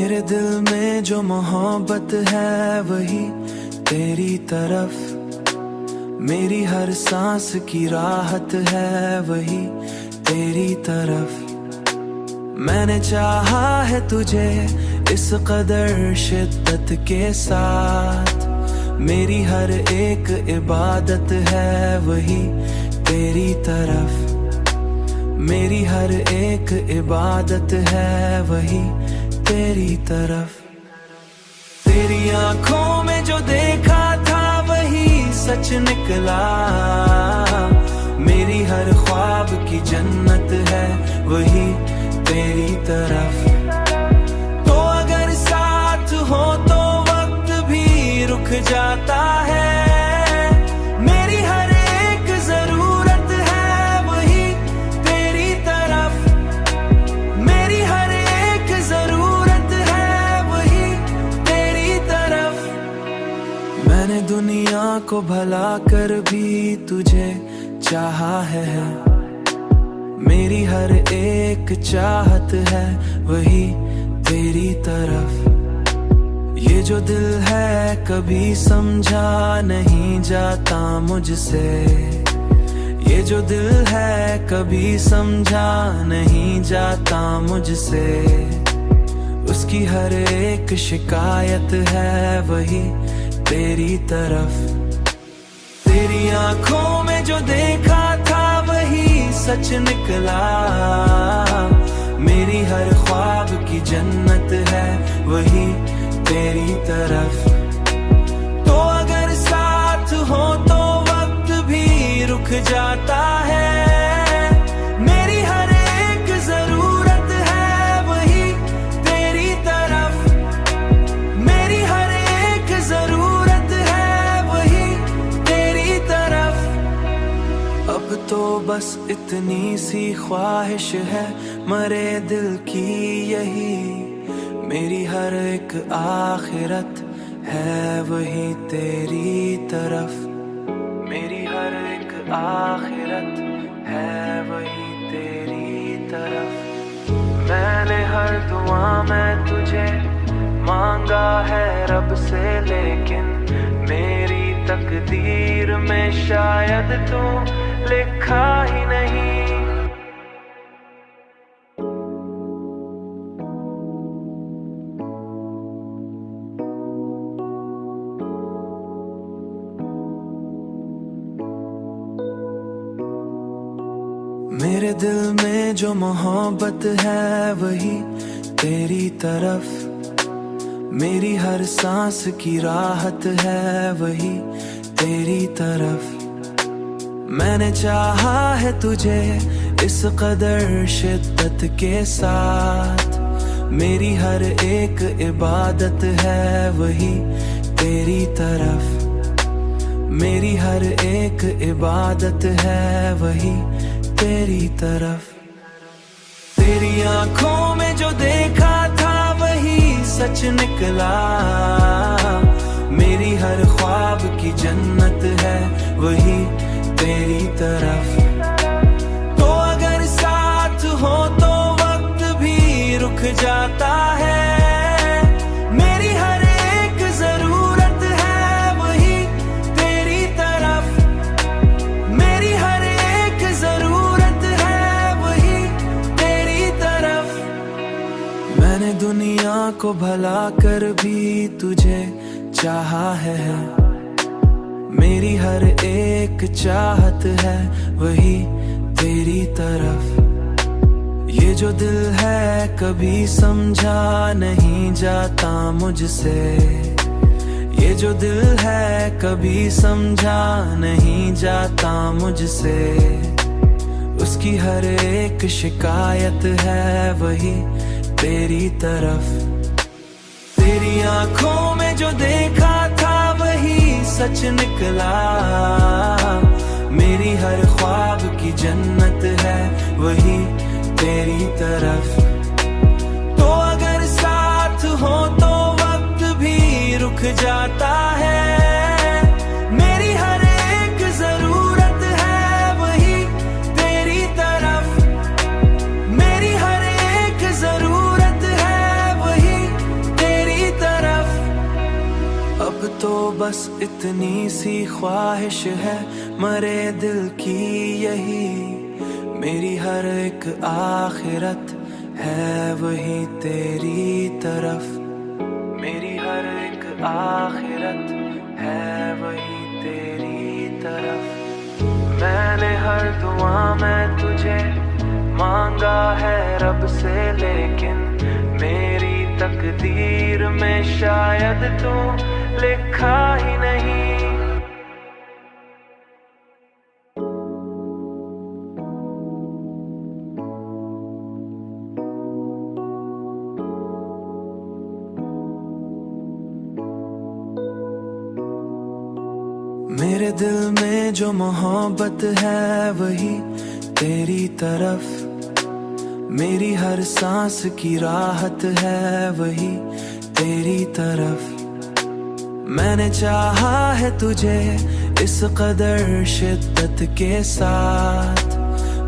मेरे दिल में जो मोहब्बत है वही तेरी तरफ, मेरी हर सांस की राहत है वही तेरी तरफ। मैंने चाहा है तुझे इस कदर शिद्दत के साथ, मेरी हर एक इबादत है वही तेरी तरफ, मेरी हर एक इबादत है वही तेरी तरफ। तेरी आंखों में जो देखा था वही सच निकला, मेरी हर ख्वाब की जन्नत है वही तेरी तरफ। तो अगर साथ हो तो वक्त भी रुक जाता है, मेरी हर एक जरूरत है वही तेरी तरफ, मेरी हर एक जरूरत है वही तेरी तरफ। मैंने दुनिया को भला कर भी तुझे चाहा है, मेरी हर एक चाहत है वही तेरी तरफ। ये जो दिल है कभी समझा नहीं जाता मुझसे, ये जो दिल है कभी समझा नहीं जाता मुझसे, उसकी हर एक शिकायत है वही तेरी तरफ। तेरी आंखों में जो देखा था वही सच निकला, मेरी हर ख्वाब की जन्नत है वही तेरी तरफ। तो अगर साथ हो तो वक्त भी रुक जाता है, मेरी हर एक जरूरत है वही तेरी तरफ, मेरी हर एक जरूरत है वही तेरी तरफ। अब तो बस इतनी सी ख्वाहिश है मरे दिल की यही, मेरी हर एक आखिरत है वही तेरी तरफ, मेरी हर एक आखिरत है वही तेरी तरफ। मैंने हर दुआ में तुझे मांगा है रब से, लेकिन मेरी तकदीर में शायद तू लिखा ही नहीं। मेरे दिल में जो मोहब्बत है वही तेरी तरफ, मेरी हर सांस की राहत है वही तेरी तरफ। मैंने चाहा है तुझे इस कदर शिद्दत के साथ, मेरी हर एक इबादत है वही तेरी तरफ, मेरी हर एक इबादत है वही तेरी तरफ। तेरी आंखों में जो देखा था वही सच निकला, मेरी हर ख्वाब की जन्नत है वही तेरी तरफ। तो अगर साथ हो तो वक्त भी रुक जाता है, मेरी हर एक जरूरत है वही तेरी तरफ, मेरी हर एक जरूरत है वही तेरी तरफ। मैंने दुनिया को भला कर भी तुझे चाहा है, मेरी हर एक चाहत है वही तेरी तरफ। ये जो दिल है कभी समझा नहीं जाता मुझसे, ये जो दिल है कभी समझा नहीं जाता मुझसे, उसकी हर एक शिकायत है वही तेरी तरफ। तेरी आंखों में जो देखा था वही सच निकला, मेरी हर ख्वाब की जन्नत है वही तेरी तरफ। तो अगर साथ हो तो वक्त भी रुक जाता है, मेरी हर एक जरूरत है वही तेरी तरफ, मेरी हर एक जरूरत है वही तो बस इतनी सी ख्वाहिश है मरे दिल की यही, मेरी हर एक आखिरत है वही तेरी तरफ, मेरी हर एक आखिरत है वही तेरी तरफ। मैंने हर दुआ में तुझे मांगा है रब से, लेकिन मेरी तकदीर में शायद तू लिखा ही नहीं। मेरे दिल में जो मोहब्बत है वही तेरी तरफ, मेरी हर सांस की राहत है वही तेरी तरफ। मैंने चाहा है तुझे इस कदर शिद्दत के साथ,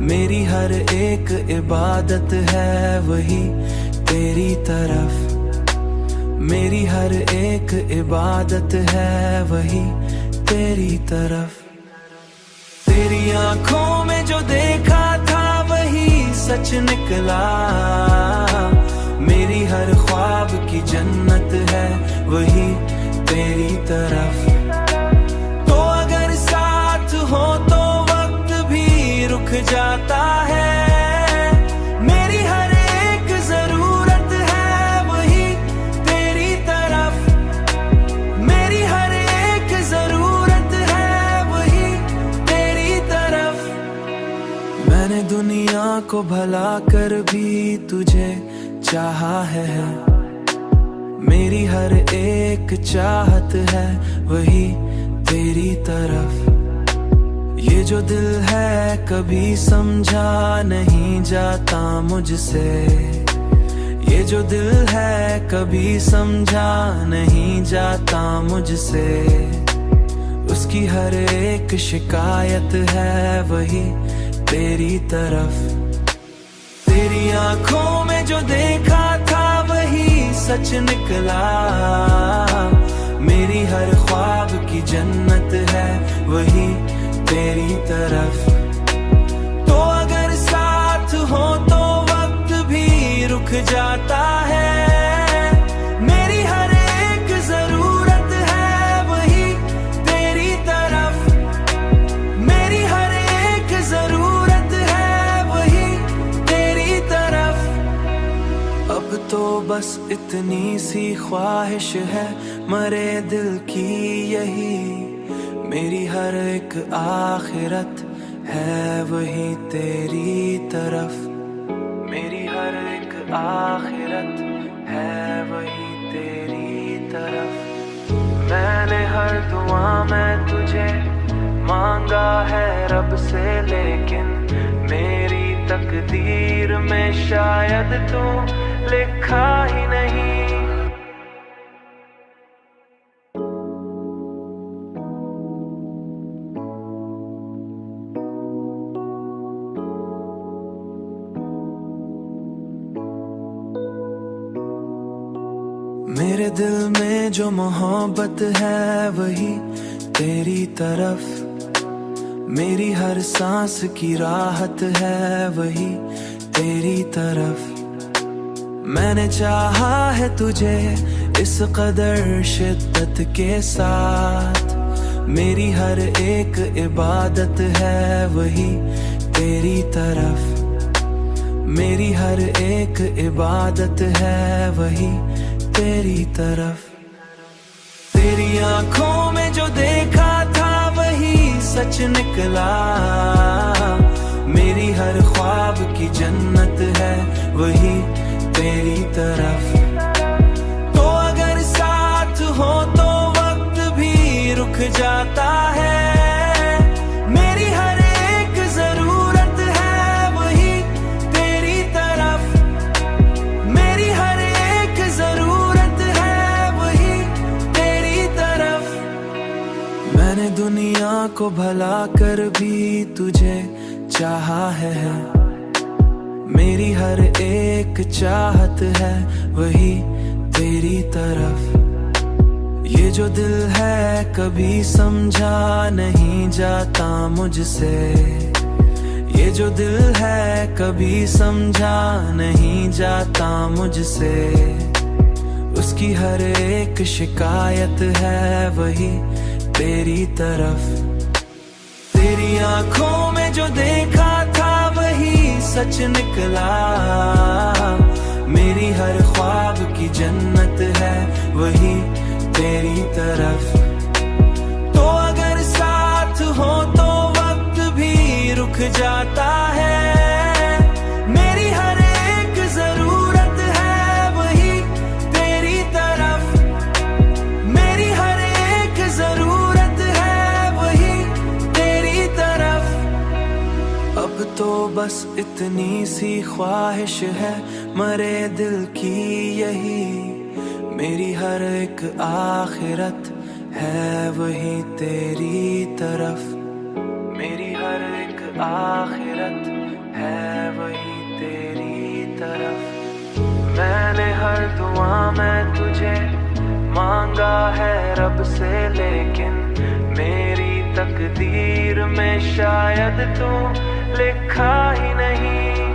मेरी हर एक इबादत है वही तेरी तरफ, मेरी हर एक इबादत है वही तेरी तरफ। तेरी आंखों में जो देखा था वही सच निकला, मेरी हर ख्वाब की जन्नत है वही तेरी तरफ। तो अगर साथ हो तो वक्त भी रुक जाता है, मेरी हर एक जरूरत है वही तेरी तरफ, मेरी हर एक जरूरत है वही तेरी तरफ। मैंने दुनिया को भला कर भी तुझे चाहा है, मेरी हर एक चाहत है वही तेरी तरफ। ये जो दिल है कभी समझा नहीं जाता मुझसे, ये जो दिल है कभी समझा नहीं जाता मुझसे, उसकी हर एक शिकायत है वही तेरी तरफ। तेरी आंखों में जो देखा था वही सच निकला, मेरी हर ख्वाब की जन्नत है वही तेरी तरफ। तो अगर साथ हो तो वक्त भी रुक जाता है, मेरी हर एक जरूरत है वही तेरी तरफ, मेरी हर एक जरूरत है वही तेरी तरफ। अब तो बस इतनी सी ख्वाहिश है मरे दिल की यही, मेरी हर एक आखिरत है वही तेरी तरफ, मेरी हर एक आखिरत है वही तेरी तरफ। मैंने हर दुआ में तुझे मांगा है रब से, लेकिन मेरी तकदीर में शायद तू लिखा ही नहीं। मेरे दिल में जो मोहब्बत है वही तेरी तरफ, मेरी हर सांस की राहत है वही तेरी तरफ। मैंने चाहा है तुझे इस कदर शिद्दत के साथ, मेरी हर एक इबादत है वही तेरी तरफ, मेरी हर एक इबादत है वही तेरी तरफ। तेरी आंखों में जो देखा था वही सच निकला, मेरी हर ख्वाब की जन्नत है वही तेरी तरफ। तो अगर साथ हो तो वक्त भी रुक जाता है, मेरी हर एक जरूरत है वही तेरी तरफ, मेरी हर एक जरूरत है वही तेरी तरफ। मैंने दुनिया को भला कर भी तुझे चाहा है, मेरी हर एक चाहत है वही तेरी तरफ। ये जो दिल है कभी समझा नहीं जाता मुझसे, ये जो दिल है कभी समझा नहीं जाता मुझसे। उसकी हर एक शिकायत है वही तेरी तरफ। तेरी आंखों में जो देखा था वही सच निकला, मेरी हर ख्वाब की जन्नत है वही तेरी तरफ। तो अगर साथ हो तो वक्त भी रुक जाता है, मेरी हर एक जरूरत है वही तेरी तरफ, मेरी हर एक जरूरत है वही तेरी तरफ। अब तो बस इतनी सी ख्वाहिश है मरे दिल की यही, मेरी हर एक आखिरत है वही तेरी तरफ, मेरी हर एक आखिरत है वही तेरी तरफ। मैंने हर दुआ में तुझे मांगा है रब से, लेकिन मेरी तकदीर में शायद तू लिखा ही नहीं।